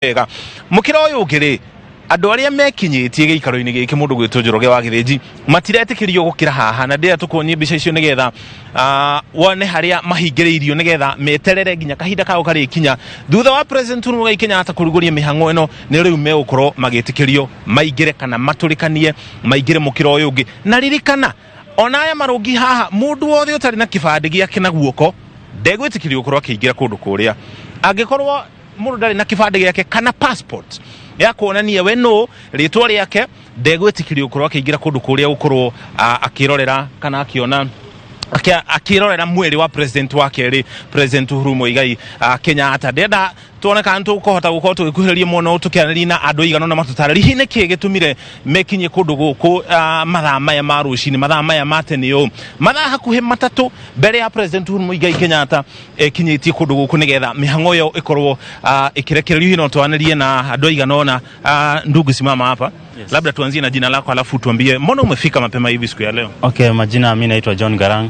ega mukira uyu ukiri andu aria mekinyitie giikaro-ini giki mundu gwitwo Njoroge wa Githĩnji matiretekirio gukira haha na ndia tukonye mbica icio nigetha wone haria mahingiriirio nigetha meterere nginya kahinda kao kari kinya thutha wa President Uhuru Muigai Kenyatta kuruguria mihango ino ni riu megukorwo magitikirio maingire kana maturikanie maingire mukira uyu ungi na ririkana ona aya marungi haha mundu wothe utari na kibandi giake na guoko ndegwitikirio gukorwo akiingira kundu kuria angikorwo mundu ndari na kibandi giake kana passport ya kuonania we no ritwa riake ndegwitikirio gukorwo akiingira kundu kuria gukorwo akirorera kana akiona akirorera mweri wa president wake ri President Uhuru Muigai Kenyatta ndenda tuone kana tukuhota gukorwo tugikuhiriria muno tukianĩria na andu igana na matutarĩri hine ki gitumire mekinye kundu guku mathaa maya ma rucini mathaa maya matene mathaa hakuhi matatu mbere ya President Uhuru Muigai Kenyatta kinyitie kundu guku nigetha mihango yo ikorwo ikirekererio hino twanĩrie na andu igana na ndugu simama hapa. Yes. Labda tuanzie na jina lako alafu tuambie mbona umefika mapema hivi siku ya leo? Okay, majina mimi naitwa John Garang.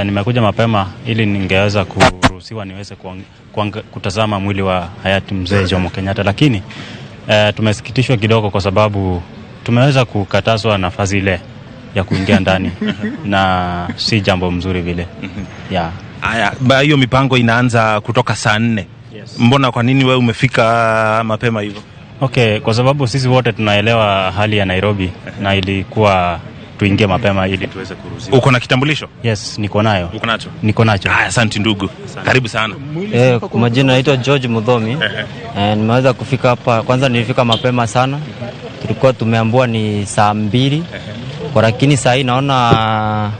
Nimekuja mapema ili ningeweza kuruhusiwa niweze kutazama mwili wa hayati mzee Jomo Kenyatta, lakini tumesikitishwa kidogo kwa sababu tumeweza kukatazwa nafasi ile ya kuingia ndani na si jambo mzuri vile. Yeah. Haya, hiyo mipango inaanza kutoka saa 4. Yes. Mbona kwa nini wewe umefika mapema hivyo? Okay, kwa sababu sisi wote tunaelewa hali ya Nairobi na ilikuwa tuingie mapema ili tuweze kuruhusiwa. Uko na kitambulisho? Yes, niko nayo. Uko nacho? Niko nacho. Asante ndugu. Karibu sana. Kwa majina naitwa George Mudhomi. Nimeweza kufika hapa, kwanza nilifika mapema sana. Tulikuwa tumeambiwa ni saa 2. Kwa lakini saa hii naona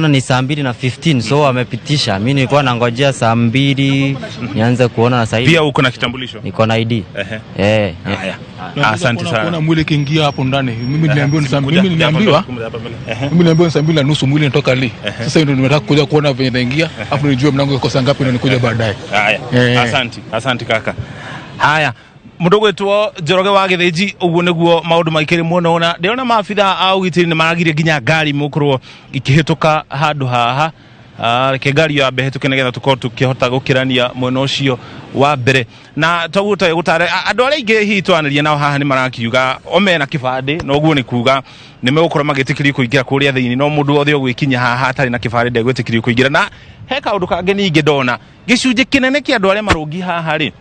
ni saa 2:15, so wamepitisha. Mimi nilikuwa nangojea saa 2 nianze kuona na saa hii. Pia uko na kitambulisho? Niko na ID. Haya. Asante sana. Kuna mwili kiingia hapo ndani. Mimi niliambiwa ni saa 2. Mimi niliambiwa ni saa 2:30 mwili unatoka li. Sasa ndio nimetaka kuja kuona vile inaingia, afu nijue mlango uko saa ngapi na nikuja baadaye. Haya. Asante kaka. Haya. Mundu gwitwo Njoroge wa Githĩnji uguo niguo maundu maikiri muno ona ndiona maabitha au gitiri ni maragire nginya ngari mukurwo ikihituka handu haha ke ngari ya behituke nigetha tukorwo tukihota gukirania mwena ucio wa mbere na twaguta gutare andu aria ingi hihi twanĩria nao haha ni marakiuga omena kibandi no guo ni kuga ni megũkorwo magĩtĩkĩrio kũingĩra kũrĩa thĩinĩ no mũndũ wothe ũgwĩkinya haha atarĩ na kibandi ndegwĩtĩkĩrio kũingĩra na he kaũndũ kangĩ ningĩ ndona gĩcunjĩ kĩnene kĩa andũ arĩa marũngi haha rĩ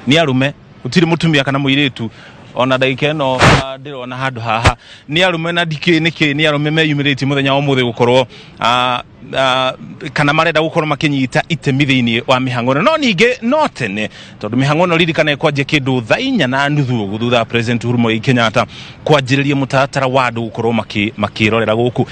ni arume utiri mutumia kana muiritu ona ndagika ino ndirona handu haha ni arume na ndiki niki ni arume meyumiriti muthenya wa muthe gukorwo kana marenda gukorwo makinyita itemi thiini wa mihango no ningi no tene tondu mihango no ririkana kwanje kindu thaa 4 na nuthu gutha President Uhuru Muigai Kenyatta kwanjiriria mutatara wa andu gukorwo makirorera guku